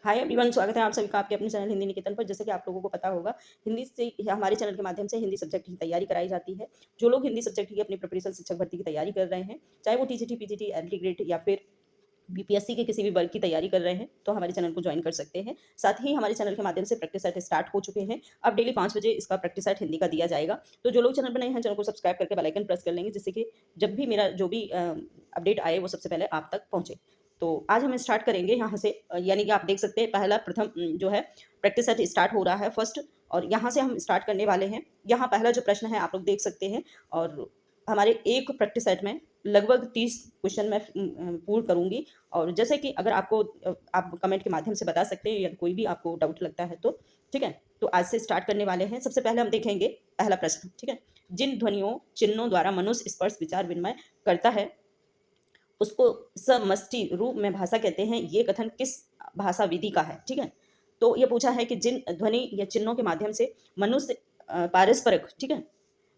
Hi everyone, स्वागत है आप सभी का आपके अपने चैनल हिंदी निकेतन पर। जैसे कि आप लोगों को पता होगा, हिंदी से हमारे चैनल के माध्यम से हिंदी सब्जेक्ट की तैयारी कराई जाती है। जो लोग हिंदी सब्जेक्ट की अपनी प्रिपरेशन शिक्षक भर्ती की तैयारी कर रहे हैं, चाहे वो टीजीटी, पीजीटी, एलटी ग्रेड या फिर बीपीएससी के किसी भी वर्ग की तैयारी कर रहे हैं, तो हमारे चैनल को ज्वाइन कर सकते हैं। साथ ही हमारे चैनल के माध्यम से प्रैक्टिस सेट स्टार्ट हो चुके हैं। अब डेली 5 बजे इसका प्रैक्टिस सेट हिंदी का दिया जाएगा। तो जो लोग चैनल पर नए हैं, चैनल को सब्सक्राइब करके बेल आइकन प्रेस कर लेंगे, जिससे कि जब भी मेरा जो भी अपडेट आए वो सबसे पहले आप तक पहुंचे। तो आज हम स्टार्ट करेंगे यहाँ से, यानी कि आप देख सकते हैं पहला प्रथम जो है प्रैक्टिस सेट स्टार्ट हो रहा है फर्स्ट, और यहाँ से हम स्टार्ट करने वाले हैं। यहाँ पहला जो प्रश्न है आप लोग देख सकते हैं, और हमारे एक प्रैक्टिस सेट में लगभग 30 क्वेश्चन मैं पूर्ण करूंगी। और जैसे कि अगर आपको आप कमेंट के माध्यम से बता सकते हैं या कोई भी आपको डाउट लगता है तो ठीक है। तो आज से स्टार्ट करने वाले हैं। सबसे पहले हम देखेंगे पहला प्रश्न, ठीक है। जिन ध्वनियों चिन्हों द्वारा मनुष्य स्पर्श विचार विनिमय करता है उसको समष्टि रूप में भाषा कहते हैं। ये कथन किस भाषा विधि का है, ठीक है। तो ये पूछा है कि जिन ध्वनि या चिन्हों के माध्यम से मनुष्य पारस्परिक, ठीक है,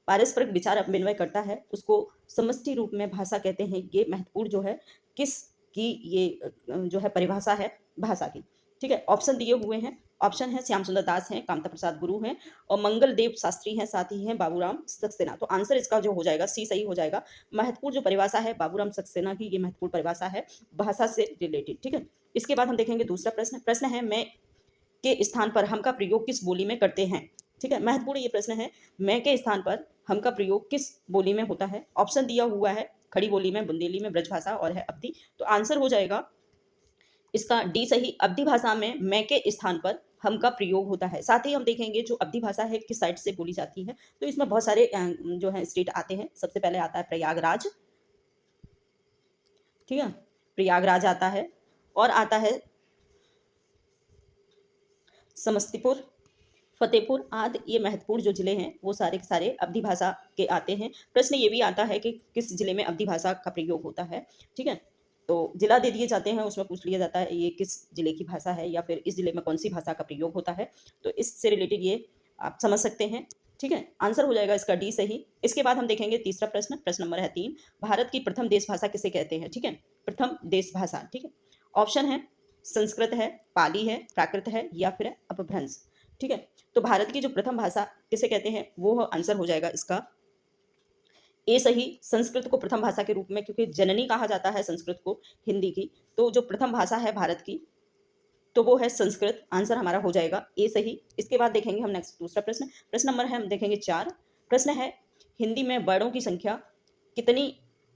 पारस्परिक विचार विनिमय करता है उसको समष्टि रूप में भाषा कहते हैं। ये महत्वपूर्ण जो है किस की ये जो है परिभाषा है भाषा की, ठीक है। ऑप्शन दिए हुए हैं। ऑप्शन है श्याम सुंदर दास हैं, कामता प्रसाद गुरु हैं और मंगल देव शास्त्री हैं, साथ ही हैं बाबूराम सक्सेना। तो आंसर इसका जो हो जाएगा सी सही हो जाएगा। महत्वपूर्ण जो परिभाषा है बाबूराम सक्सेना की, ये महत्वपूर्ण परिभाषा है भाषा से रिलेटेड, ठीक है। इसके बाद हम देखेंगे दूसरा प्रश्न। प्रश्न है मैं के स्थान पर हम का प्रयोग किस बोली में करते हैं, ठीक है। महत्वपूर्ण ये प्रश्न है। मैं के स्थान पर हम का प्रयोग किस बोली में होता है। ऑप्शन दिया हुआ है खड़ी बोली में, बुंदेली में, ब्रजभाषा और है अवधि। तो आंसर हो जाएगा इसका डी सही। अवधि भाषा में मैं के स्थान पर हम का प्रयोग होता है। साथ ही हम देखेंगे जो अवधि भाषा है किस साइड से बोली जाती है। तो इसमें बहुत सारे जो है स्टेट आते हैं। सबसे पहले आता है प्रयागराज, ठीक है, प्रयागराज आता है, और आता है समस्तीपुर, फतेहपुर आदि। ये महत्वपूर्ण जो जिले हैं वो सारे के सारे अवधि भाषा के आते हैं। प्रश्न ये भी आता है कि किस जिले में अवधि भाषा का प्रयोग होता है, ठीक है। तो जिला दे दिए जाते हैं, उसमें पूछ लिया जाता है ये किस जिले की भाषा है या फिर इस जिले में कौन सी भाषा का प्रयोग होता है। तो इससे रिलेटेड ये आप समझ सकते हैं, ठीक है। आंसर हो जाएगा इसका डी सही। इसके बाद हम देखेंगे तीसरा प्रश्न। प्रश्न नंबर है 3। भारत की प्रथम देश भाषा किसे कहते हैं, ठीक है। प्रथम देश भाषा, ठीक है। ऑप्शन है संस्कृत है, पाली है, प्राकृत है या फिर अपभ्रंश, ठीक है। तो भारत की जो प्रथम भाषा किसे कहते हैं वो आंसर हो जाएगा इसका ए सही। संस्कृत को प्रथम भाषा के रूप में, क्योंकि जननी कहा जाता है संस्कृत को हिंदी की, तो जो प्रथम भाषा है भारत की तो वो है संस्कृत। आंसर हमारा हो जाएगा ए सही। इसके बाद देखेंगे हम नेक्स्ट दूसरा प्रश्न। प्रश्न नंबर है हम देखेंगे 4। प्रश्न है हिंदी में वर्णों की संख्या कितनी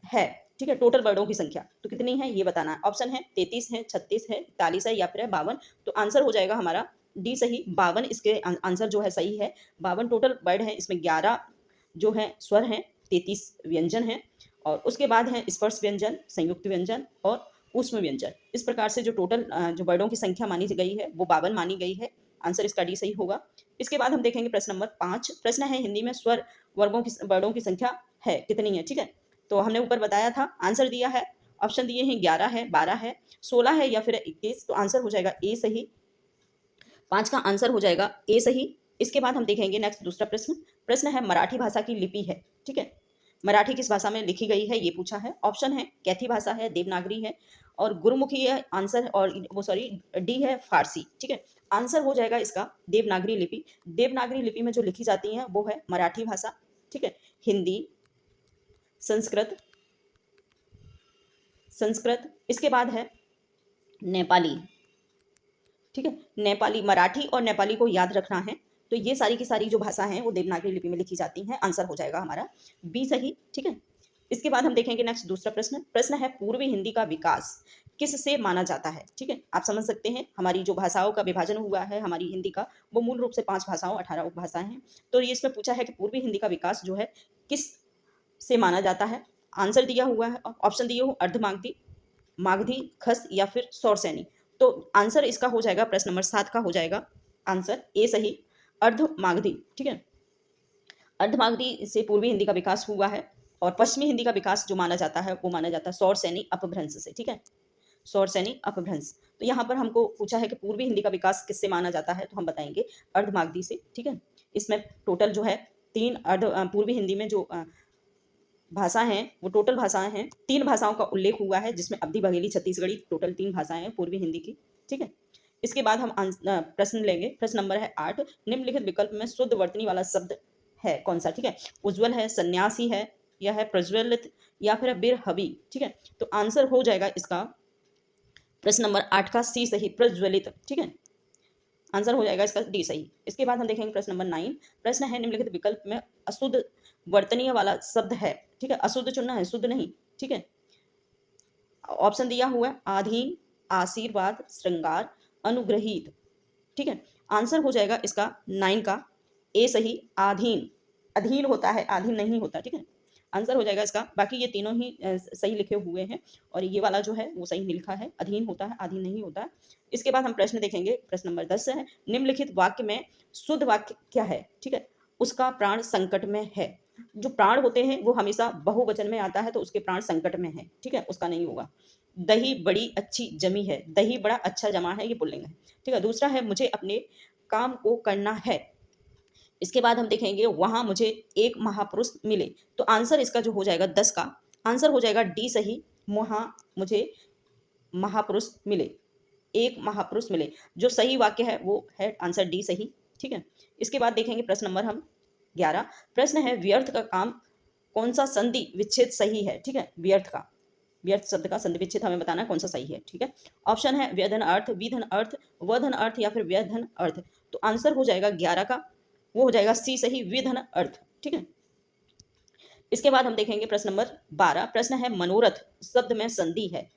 है, ठीक है। टोटल वर्डों की संख्या तो कितनी है ये बताना है। ऑप्शन है 33 है, 36 है, 41 है या फिर है 52। तो आंसर हो जाएगा हमारा डी सही 52। इसके आंसर जो है सही है। 52 टोटल वर्ड है। इसमें 11 जो है स्वर हैं, 33 व्यंजन हैं, और उसके बाद है स्पर्श व्यंजन, संयुक्त व्यंजन और ऊष्म व्यंजन। इस प्रकार से जो टोटल जो वर्डों की संख्या मानी गई है वो 52 मानी गई है। आंसर इसका डी सही होगा। इसके बाद हम देखेंगे प्रश्न नंबर 5। प्रश्न है हिंदी में स्वर वर्गों की वर्डों की संख्या है कितनी है, ठीक है। तो हमने ऊपर बताया था, आंसर दिया है, ऑप्शन दिए हैं 11 है, 12 है, 16 है या फिर 21। तो आंसर हो जाएगा ए सही। 5 का आंसर हो जाएगा ए सही। इसके बाद हम देखेंगे नेक्स्ट दूसरा प्रश्न। प्रश्न है मराठी भाषा की लिपि है, ठीक है। मराठी किस भाषा में लिखी गई है ये पूछा है। ऑप्शन है कैथी भाषा है, देवनागरी है और गुरुमुखी है। आंसर और वो सॉरी डी है फारसी, ठीक है। आंसर हो जाएगा इसका देवनागरी लिपि। देवनागरी लिपि में जो लिखी जाती है वो है मराठी भाषा, ठीक है। हिंदी, संस्कृत, संस्कृत, इसके बाद है नेपाली, ठीक है। नेपाली, मराठी और नेपाली को याद रखना है। तो ये सारी की सारी जो भाषा हैं वो देवनागरी लिपि में लिखी जाती हैं। आंसर हो जाएगा हमारा बी सही, ठीक है। इसके बाद हम देखेंगे नेक्स्ट दूसरा प्रश्न। प्रश्न है पूर्वी हिंदी का विकास किससे माना जाता है, ठीक है। आप समझ सकते हैं हमारी जो भाषाओं का विभाजन हुआ है हमारी हिंदी का, वो मूल रूप से 5 भाषाओं 18 उपभाषाएं हैं। तो ये इसमें पूछा है कि पूर्वी हिंदी का विकास जो है किस से माना जाता है। आंसर दिया हुआ है, ऑप्शन दिए हुए अर्धमागधी, मागधी, खस या फिर सौरसैनी। तो आंसर इसका हो जाएगा प्रश्न नंबर 7 का हो जाएगा आंसर ए सही, अर्धमागधी, ठीक है। अर्धमागधी से पूर्वी हिंदी का विकास हुआ है, और पश्चिमी हिंदी का विकास जो माना जाता है वो माना जाता है सौरसैनी अपभ्रंश से, ठीक है। सौरसैनी अपभ्रंश। तो यहाँ पर हमको पूछा है कि पूर्वी हिंदी का विकास किससे माना जाता है, तो हम बताएंगे अर्धमागधी से, ठीक है। इसमें टोटल जो है 3 पूर्वी हिंदी में जो भाषा हैं वो टोटल भाषाएं हैं, 3 भाषाओं का उल्लेख हुआ है जिसमें अवधी, बघेली, छत्तीसगढ़ी, टोटल 3 भाषाएं हैं पूर्वी हिंदी की, ठीक है। इसके बाद हम प्रश्न लेंगे। प्रश्न नंबर है 8, निम्नलिखित विकल्प में शुद्ध वर्तनी वाला शब्द है कौन सा? ठीक है, उज्जवल है, सन्यासी है, या है प्रज्वलित, या फिर है बिरहवी। ठीक है, तो आंसर हो जाएगा इसका प्रश्न नंबर 8 का सी सही, प्रज्वलित। ठीक है, आंसर हो जाएगा इसका डी सही। इसके बाद हम देखेंगे प्रश्न नंबर 9। प्रश्न है निम्नलिखित विकल्प में अशुद्ध वर्तनीय वाला शब्द है। ठीक है, अशुद्ध चुनना है, शुद्ध नहीं। ठीक है, ऑप्शन दिया हुआ है आधीन, आशीर्वाद, श्रृंगार, अनुग्रहित। ठीक है, आंसर हो जाएगा इसका 9 का ए सही, आधीन। अधीन होता है, आधीन नहीं होता। ठीक है, आंसर हो जाएगा इसका। बाकी ये तीनों ही सही लिखे हुए हैं और ये वाला जो है वो सही नहीं लिखा है, अधीन होता है, आधीन नहीं होता है। इसके बाद हम प्रश्न देखेंगे। प्रश्न नंबर 10 है, निम्नलिखित वाक्य में शुद्ध वाक्य क्या है? ठीक है, उसका प्राण संकट में है। जो प्राण होते हैं वो हमेशा बहुवचन में आता है, तो उसके प्राण संकट में है। ठीक है, उसका नहीं होगा। दही बड़ी अच्छी जमी है, दही बड़ा अच्छा जमा है, ये पुल्लिंग है। ठीक है, दूसरा है मुझे अपने काम को करना है। इसके बाद हम देखेंगे वहां मुझे एक महापुरुष मिले, तो आंसर इसका जो हो जाएगा 10 का आंसर हो जाएगा डी सही, वहां मुझे महापुरुष मिले, एक महापुरुष मिले। जो सही वाक्य है वो है आंसर डी सही। ठीक है, इसके बाद देखेंगे प्रश्न नंबर हम 11। प्रश्न है व्यर्थ का काम कौन सा संधि विच्छेद सही है? ठीक है, व्यर्थ शब्द का संधि विच्छेद हमें बताना है कौन सा सही है। ठीक है, ऑप्शन है व्यधन अर्थ, विधन अर्थ, वधन अर्थ, या फिर व्यधन अर्थ। तो आंसर हो जाएगा 11 का, वो हो जाएगा सी सही, विधन अर्थ। ठीक है, इसके बाद हम देखेंगे प्रश्न नंबर 12। प्रश्न है मनोरथ शब्द में संधि है।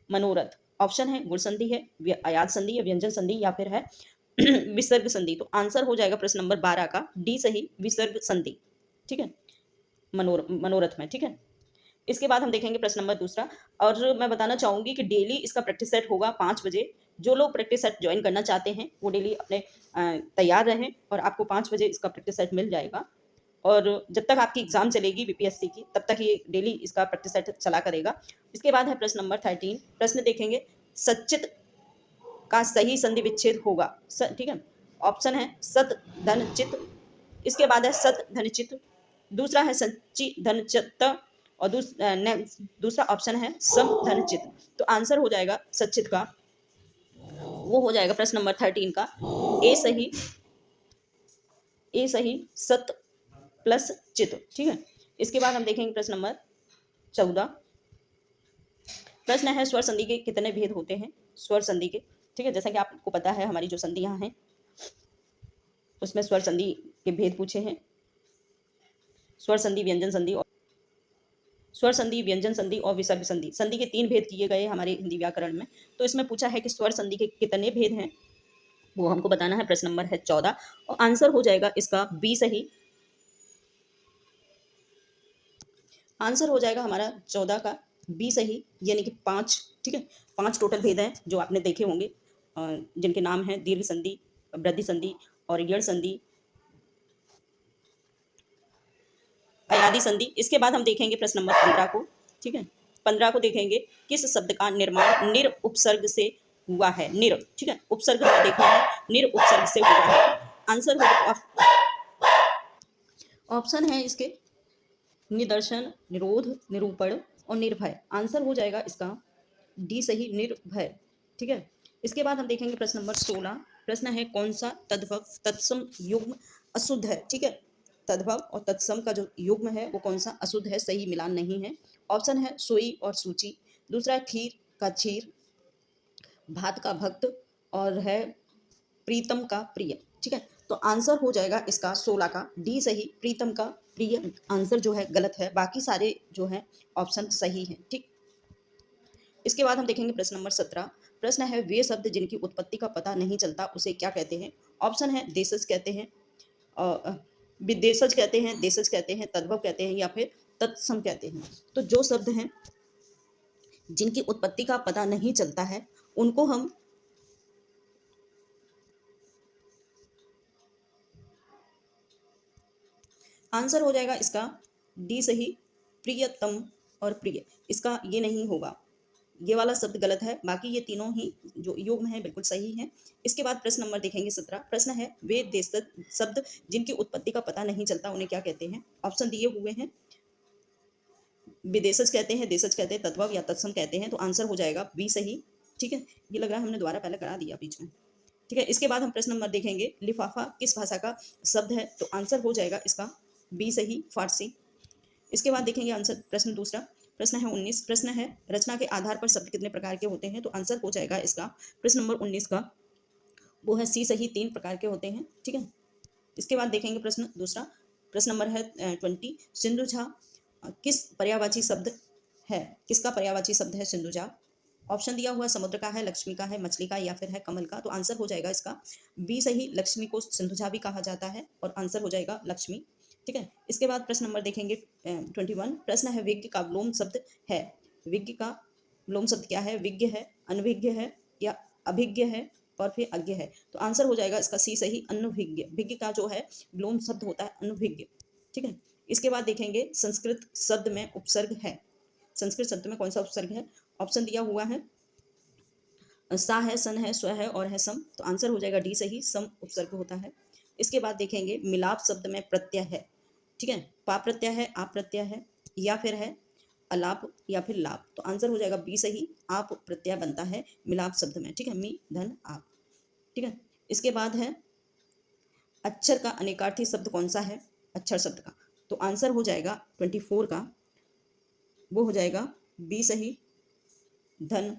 मनोरथ ऑप्शन है गुण संधि है, अयाद संधि, या व्यंजन संधि, या फिर है विसर्ग संधि। तो आंसर हो जाएगा प्रश्न नंबर 12 का डी सही, विसर्ग संधि। ठीक है, मनोरथ में। ठीक है, इसके बाद हम देखेंगे प्रश्न नंबर दूसरा। और मैं बताना चाहूंगी कि डेली इसका प्रैक्टिस सेट होगा 5 बजे। जो लोग प्रैक्टिस सेट ज्वाइन करना चाहते हैं वो डेली अपने तैयार रहें और आपको 5 बजे इसका प्रैक्टिस सेट मिल जाएगा। और जब तक आपकी एग्जाम चलेगी बीपीएससी की, तब तक ये डेली इसका प्रैक्टिस सेट चला करेगा। इसके बाद है प्रश्न नंबर 13। प्रश्न देखेंगे सचित का सही संधि विच्छेद होगा। ठीक है, ऑप्शन है सत धन चित, इसके बाद है सत धन चित, दूसरा है सच्ची धन चित्त, और दूसरा ऑप्शन है सम धन चित। तो आंसर हो जाएगा सचित का, वो हो जाएगा प्रश्न नंबर 13 का ए सही सत प्लस चित। ठीक है, इसके बाद हम देखेंगे प्रश्न नंबर 14। प्रश्न है स्वर संधि के कितने भेद होते हैं? स्वर संधि के, ठीक है, जैसा कि आपको पता है हमारी जो संधियां हैं उसमें स्वर संधि के भेद पूछे हैं। स्वर संधि, व्यंजन संधि और स्वर संधि, व्यंजन संधि और विसर्ग संधि। संधि के 3 भेद किए गए हमारे हिंदी व्याकरण में। तो इसमें पूछा है कि स्वर संधि के कितने भेद हैं, वो हमको बताना है। प्रश्न नंबर है 14 और आंसर हो जाएगा इसका बी सही। आंसर हो जाएगा हमारा 14 का बी सही, यानी कि 5। ठीक है, 5 टोटल भेद हैं जो आपने देखे होंगे, जिनके नाम हैं दीर्घ संधि, वृद्धि संधि और यड़ संधि, अयादि संधि। इसके बाद हम देखेंगे प्रश्न नंबर 15 को। ठीक है, 15 को देखेंगे किस शब्द का निर्माण निर उपसर्ग से हुआ है? निर, ठीक है, उपसर्ग देखना है, निर उपसर्ग से हुआ है। आंसर हो ऑप्शन है इसके निदर्शन, निरोध, निरूपण और निर्भय। आंसर हो जाएगा इसका डी सही, निर्भय। ठीक है, इसके बाद हम देखेंगे प्रश्न नंबर 16। प्रश्न है कौन सा तद्भव तत्सम युग्म अशुद्ध है? ठीक है, तद्भव और तत्सम का जो युग्म है वो कौन सा अशुद्ध है, सही मिलान नहीं है। ऑप्शन है सुई और सूची, दूसरा खीर का छीर, भात का भक्त और है प्रीतम का प्रिय। ठीक है, तो आंसर हो जाएगा इसका 16 का डी सही, प्रीतम का प्रिय आंसर जो है गलत है, बाकी सारे जो है ऑप्शन सही है। ठीक, इसके बाद हम देखेंगे प्रश्न नंबर 17। प्रश्न है वे शब्द जिनकी उत्पत्ति का पता नहीं चलता उसे क्या कहते हैं? ऑप्शन है देशज कहते हैं, विदेशज कहते हैं, देशज कहते हैं, तद्भव कहते हैं, या फिर तत्सम कहते हैं। तो जो शब्द हैं जिनकी उत्पत्ति का पता नहीं चलता है उनको हम आंसर हो जाएगा इसका डी सही, प्रियतम और प्रिय। इसका ये नहीं होगा, ये वाला शब्द गलत है, बाकी ये तीनों ही जो युग्म है बिल्कुल सही है। इसके बाद प्रश्न नंबर देखेंगे 17। प्रश्न है वे देशज शब्द जिनकी उत्पत्ति का पता नहीं चलता उन्हें क्या कहते हैं? ऑप्शन दिए हुए हैं, विदेशज कहते हैं, देशज कहते हैं, तद्भव या तत्सम कहते हैं। तो आंसर हो जाएगा बी सही। ठीक है, ये लग रहा है हमने दोबारा पहले करा दिया बीच में। ठीक है। इसके बाद हम प्रश्न नंबर देखेंगे, लिफाफा किस भाषा का शब्द है? तो आंसर हो जाएगा इसका बी सही, फारसी। इसके बाद देखेंगे आंसर प्रश्न दूसरा, प्रश्न है 19, प्रश्न है रचना के आधार पर शब्द कितने प्रकार के होते हैं? तो आंसर हो जाएगा इसका प्रश्न नंबर 19 का, वो है सी सही, 3 प्रकार के होते हैं। ठीक है। इसके बाद देखेंगे प्रश्न दूसरा, प्रश्न नंबर है 20, सिंधुजा किस पर्यायवाची शब्द है? किसका पर्यायवाची शब्द है सिंधुजा? ऑप्शन दिया हुआ समुद्र का है, लक्ष्मी का है, मछली का या फिर है कमल का। तो आंसर हो जाएगा इसका बी सही, लक्ष्मी को सिंधुजा भी कहा जाता है और आंसर हो जाएगा लक्ष्मी। ठीक है। इसके बाद प्रश्न नंबर देखेंगे 21, प्रश्न है विज्ञ का विलोम शब्द है। विज्ञ का विलोम शब्द क्या है? विज्ञ है, अनभिज्ञ है या अभिज्ञ है और फिर अज्ञ है। तो आंसर हो जाएगा इसका सी सही, अनभिज्ञ। विज्ञ का जो है विलोम शब्द होता है अनभिज्ञ। ठीक है। इसके बाद देखेंगे संस्कृत शब्द में उपसर्ग है। संस्कृत शब्द में कौन सा उपसर्ग है? ऑप्शन दिया हुआ है सा है, सन है, स्व है और है सम। तो आंसर हो जाएगा डी सही, सम उपसर्ग होता है। इसके बाद देखेंगे मिलाप शब्द में प्रत्यय है। ठीक है। पा प्रत्यय है, आप प्रत्यय है या फिर है अलाप या फिर लाप। तो आंसर हो जाएगा बी सही, आप प्रत्यय बनता है मिलाप शब्द में। ठीक है। मी धन आप। ठीक है। इसके बाद है अक्षर का अनेकार्थी शब्द कौन सा है? अक्षर शब्द का तो आंसर हो जाएगा 24 का, वो हो जाएगा बी सही, धन,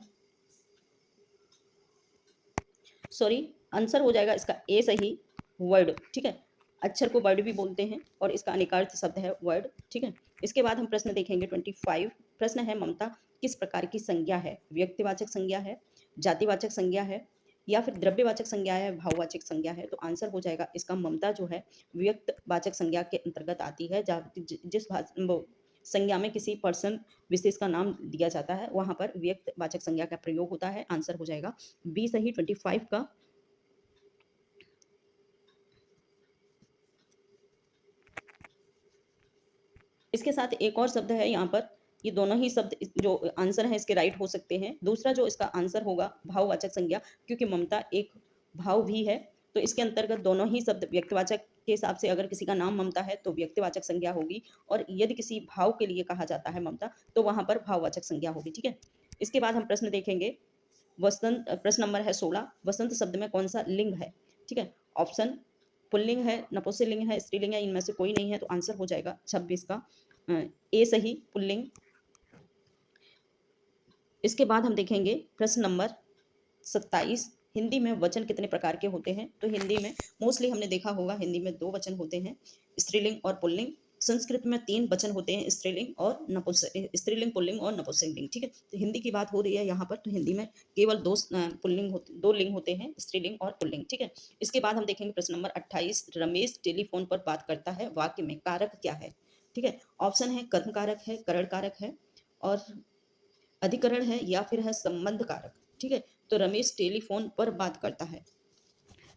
सॉरी आंसर हो जाएगा इसका ए सही, वर्ड। ठीक है। अक्षर को वर्ड भी बोलते हैं और इसका अनेकार्थ शब्द है वर्ड। ठीक है। इसके बाद हम प्रश्न देखेंगे 25, प्रश्न है ममता किस प्रकार की संज्ञा है? व्यक्तिवाचक संज्ञा है, जातिवाचक संज्ञा है या फिर द्रव्यवाचक संज्ञा है, भाववाचक संज्ञा है। तो आंसर हो जाएगा इसका ममता जो है व्यक्तवाचक संज्ञा के अंतर्गत आती है। जिस संज्ञा में किसी पर्सन विशेष का नाम दिया जाता है वहां पर व्यक्तवाचक संज्ञा का प्रयोग होता है। आंसर हो जाएगा बी सही, 25 का। इसके साथ एक और शब्द है यहाँ पर, ये दोनों ही शब्द जो आंसर है इसके राइट हो सकते हैं। दूसरा जो इसका आंसर होगा भाववाचक संज्ञा, क्योंकि ममता एक भाव भी है तो इसके अंतर्गत दोनों ही शब्द व्यक्तिवाचक के हिसाब से, अगर किसी का नाम ममता है तो व्यक्तिवाचक संज्ञा होगी और यदि किसी भाव के लिए कहा जाता है ममता तो वहां पर भाववाचक संज्ञा होगी। ठीक है। इसके बाद हम प्रश्न देखेंगे वसंत, प्रश्न नंबर है 16, वसंत शब्द में कौन सा लिंग है? ठीक है। ऑप्शन पुल्लिंग है, नपुंसकलिंग है, स्त्रीलिंग है, इनमें से कोई नहीं है। तो आंसर हो जाएगा 26 का ए सही, पुल्लिंग। इसके बाद हम देखेंगे प्रश्न नंबर 27, हिंदी में वचन कितने प्रकार के होते हैं? तो हिंदी में मोस्टली हमने देखा होगा हिंदी में 2 वचन होते हैं, स्त्रीलिंग और पुल्लिंग। संस्कृत में 3 वचन होते हैं, स्त्रीलिंग और नपुंसक, स्त्रीलिंग, पुल्लिंग और नपुंसकलिंग। ठीक है। तो हिंदी की बात हो रही है यहाँ पर, तो हिंदी में केवल 2 पुल्लिंग होते, 2 लिंग होते हैं, स्त्रीलिंग और पुल्लिंग। ठीक है। इसके बाद हम देखेंगे प्रश्न नंबर 28, रमेश टेलीफोन पर बात करता है, वाक्य में कारक क्या है? ठीक है। ऑप्शन है कर्म कारक है, करण कारक है और अधिकरण है या फिर है संबंध कारक। ठीक है। तो रमेश टेलीफोन पर बात करता है,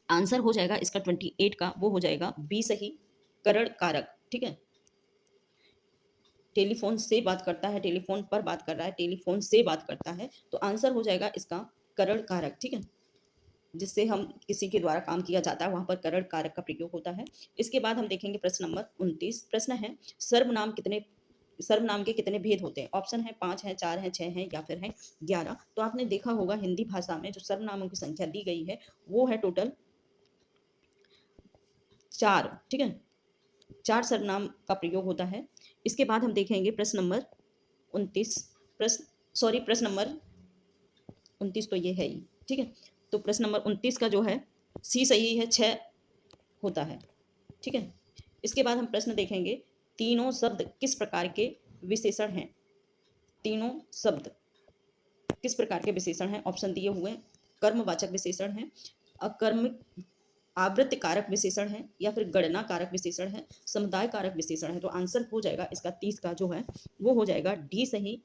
आंसर हो जाएगा इसका 28 का, वो हो जाएगा बी सही, करण कारक। ठीक है। टेलीफोन से बात करता है, टेलीफोन पर बात कर रहा है, टेलीफोन से बात करता है, तो आंसर हो जाएगा इसका करण कारक। ठीक है। जिससे हम किसी के द्वारा काम किया जाता है वहां पर करण कारक का प्रयोग होता है। इसके बाद हम देखेंगे प्रश्न नंबर 29, प्रश्न है सर्वनाम के कितने भेद होते हैं? ऑप्शन है 5 है, 4 है, 6 है या फिर है 11। तो आपने देखा होगा हिंदी भाषा में जो सर्वनामों की संख्या दी गई है वो है टोटल 4। ठीक है। 4 सर्वनाम का प्रयोग होता है। इसके बाद हम देखेंगे प्रश्न नंबर 29, प्रश्न नंबर 29 तो ये है ही। ठीक है। तो प्रश्न नंबर 29 का जो है सी सही है, 6 होता है। ठीक है। इसके बाद हम प्रश्न देखेंगे तीनों शब्द किस प्रकार के विशेषण हैं? तीनों शब्द किस प्रकार के विशेषण हैं? ऑप्शन दिए हुए कर्मवाचक विशेषण है, अकर्म आवृत्ति कारक विशेषण है या फिर गणना कारक विशेषण है, समुदाय कारक विशेषण है। तो आंसर हो जाएगा इसका 30 का जो है वो हो जाएगा डी सही।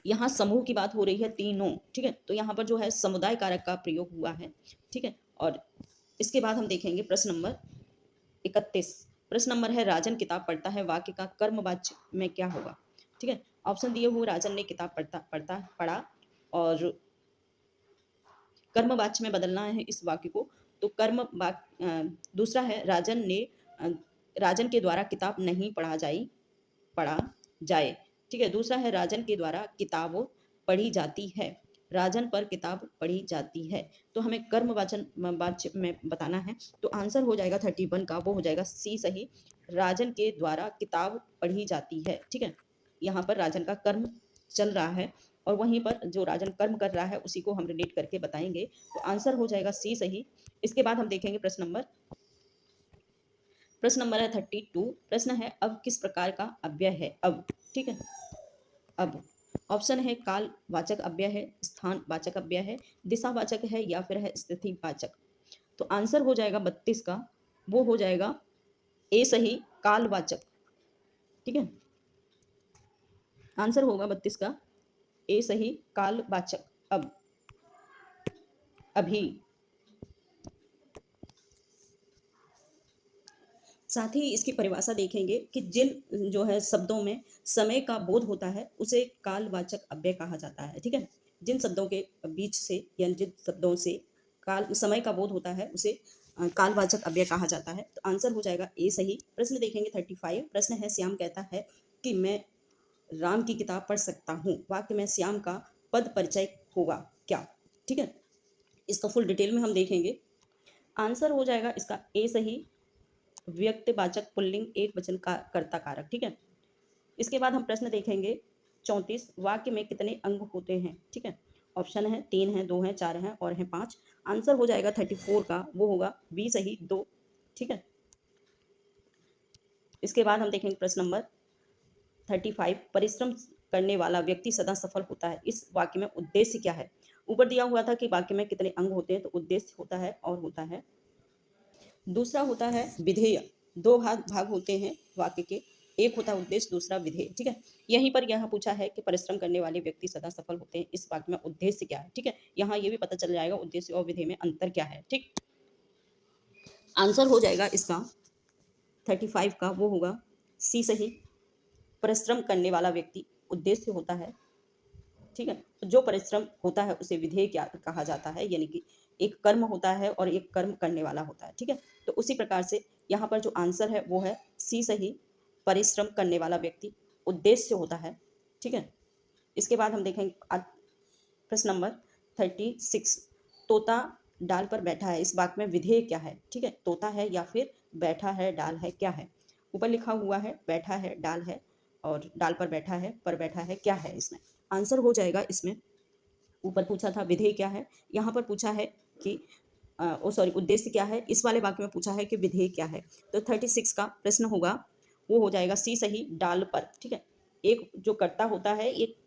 यहाँ समूह की बात हो रही है तीनों। ठीक है। तो यहाँ पर जो है समुदाय कारक का प्रयोग हुआ है। ठीक है। और इसके बाद हम देखेंगे प्रश्न नंबर 31, प्रश्न नंबर है राजन किताब पढ़ता है, वाक्य का कर्मवाच्य में क्या होगा? ठीक है। ऑप्शन दिए हुए राजन ने किताब पढ़ा और कर्मवाच्य में बदलना है इस वाक्य को। तो दूसरा है राजन के द्वारा किताब नहीं पढ़ा जाए। ठीक है। दूसरा है राजन के द्वारा किताबों पढ़ी जाती है। राजन पर किताब पढ़ी जाती है। तो हमें कर्मवाचन वाच्य में बताना है। तो आंसर हो जाएगा 31 का, वो हो जाएगा सी सही, राजन के द्वारा किताब पढ़ी जाती है। ठीक है, यहाँ पर राजन का कर्म चल रहा है और वहीं पर जो राजन कर्म कर रहा है उसी को हम रिलेट करके बताएंगे। तो आंसर हो जाएगा सी सही। इसके बाद हम देखेंगे प्रश्न नंबर है 32। प्रश्न है अब किस प्रकार का अव्यय है अब। ठीक है, अब ऑप्शन है काल वाचक अव्यय है, स्थान वाचक अव्यय है, दिशा वाचक है या फिर है स्थिति वाचक। तो आंसर हो जाएगा 32 का, वो हो जाएगा ए सही, काल वाचक। ठीक है, आंसर होगा 32 का ए सही, काल वाचक। अब, अभी। साथ ही इसकी परिभाषा देखेंगे कि जिन जो है शब्दों में समय का बोध होता है उसे कालवाचक अव्यय कहा जाता है। ठीक है, जिन शब्दों के बीच से या जिन शब्दों से काल समय का बोध होता है उसे कालवाचक अव्यय कहा जाता है। तो आंसर हो जाएगा ए सही। प्रश्न देखेंगे 35। प्रश्न है श्याम कहता है कि मैं राम की किताब पढ़ सकता हूँ, वाक्य में श्याम का पद परिचय होगा क्या। ठीक है, इसका फुल डिटेल में हम देखेंगे। आंसर हो जाएगा इसका ए सही, व्यक्तिवाचक पुल्लिंग एक वचन का कर्ता कारक। ठीक है, इसके बाद हम प्रश्न देखेंगे 34। वाक्य में कितने अंग होते हैं। ठीक है, ऑप्शन है 3 है, 2 है, 4 है और है 5। आंसर हो जाएगा 34 का, वो होगा बी सही, 2। ठीक है, इसके बाद हम देखेंगे प्रश्न नंबर 35। परिश्रम करने वाला व्यक्ति सदा सफल होता है, इस वाक्य में उद्देश्य क्या है। ऊपर दिया हुआ था कि वाक्य में कितने अंग होते हैं, तो उद्देश्य होता है और होता है दूसरा होता है विधेय। दो भाग होते हैं वाक्य के, एक होता है उद्देश्य, दूसरा विधेय। ठीक है, यहीं पर यह पूछा है कि परिश्रम करने वाले व्यक्ति सदा सफल होते हैं, इस वाक्य में उद्देश्य क्या है। ठीक है, यहाँ ये भी पता चल जाएगा उद्देश्य और विधेय में अंतर क्या है। ठीक, आंसर हो जाएगा इसका 35 का, वो होगा सी सही, परिश्रम करने वाला व्यक्ति उद्देश्य होता है। ठीक है, जो परिश्रम होता है उसे विधेय क्या कहा जाता है, यानी कि एक कर्म होता है और एक कर्म करने वाला होता है। ठीक है, तो उसी प्रकार से यहाँ पर जो आंसर है वो है सी सही, परिश्रम करने वाला व्यक्ति उद्देश्य होता है। ठीक है, इसके बाद हम देखेंगे प्रश्न नंबर 36। तोता डाल पर बैठा है, इस वाक्य में विधेय क्या है। ठीक है, तोता है या फिर बैठा है, डाल है, क्या है। ऊपर लिखा हुआ है बैठा है, डाल है और डाल पर बैठा है, पर बैठा है, क्या है इसमें। आंसर हो जाएगा इसमें, ऊपर पूछा था विधेय क्या है, यहाँ पर पूछा है कि उद्देश्य क्या है, इस वाले वाक्य में पूछा है कि विधेय क्या है। तो 36 का प्रश्न होगा, वो हो जाएगा सी सही, डाल पर। ठीक है, एक जो कर्ता होता है, एक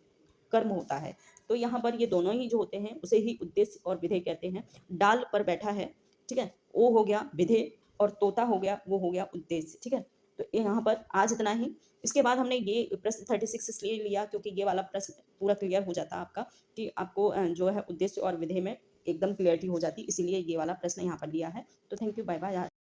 कर्म होता है, तो यहाँ पर ये दोनों ही जो होते हैं उसे ही उद्देश्य और विधेय कहते हैं। डाल पर बैठा है, ठीक है, वो हो गया विधेय और तोता हो गया, वो हो गया उद्देश्य। ठीक है, तो यहाँ पर आज इतना ही। इसके बाद हमने ये प्रश्न 36 इसलिए लिया क्योंकि ये वाला प्रश्न पूरा क्लियर हो जाता आपका, कि आपको जो है उद्देश्य और विधेय में एकदम क्लियरिटी हो जाती, इसीलिए ये वाला प्रश्न यहाँ पर लिया है। तो थैंक यू, बाय बाय।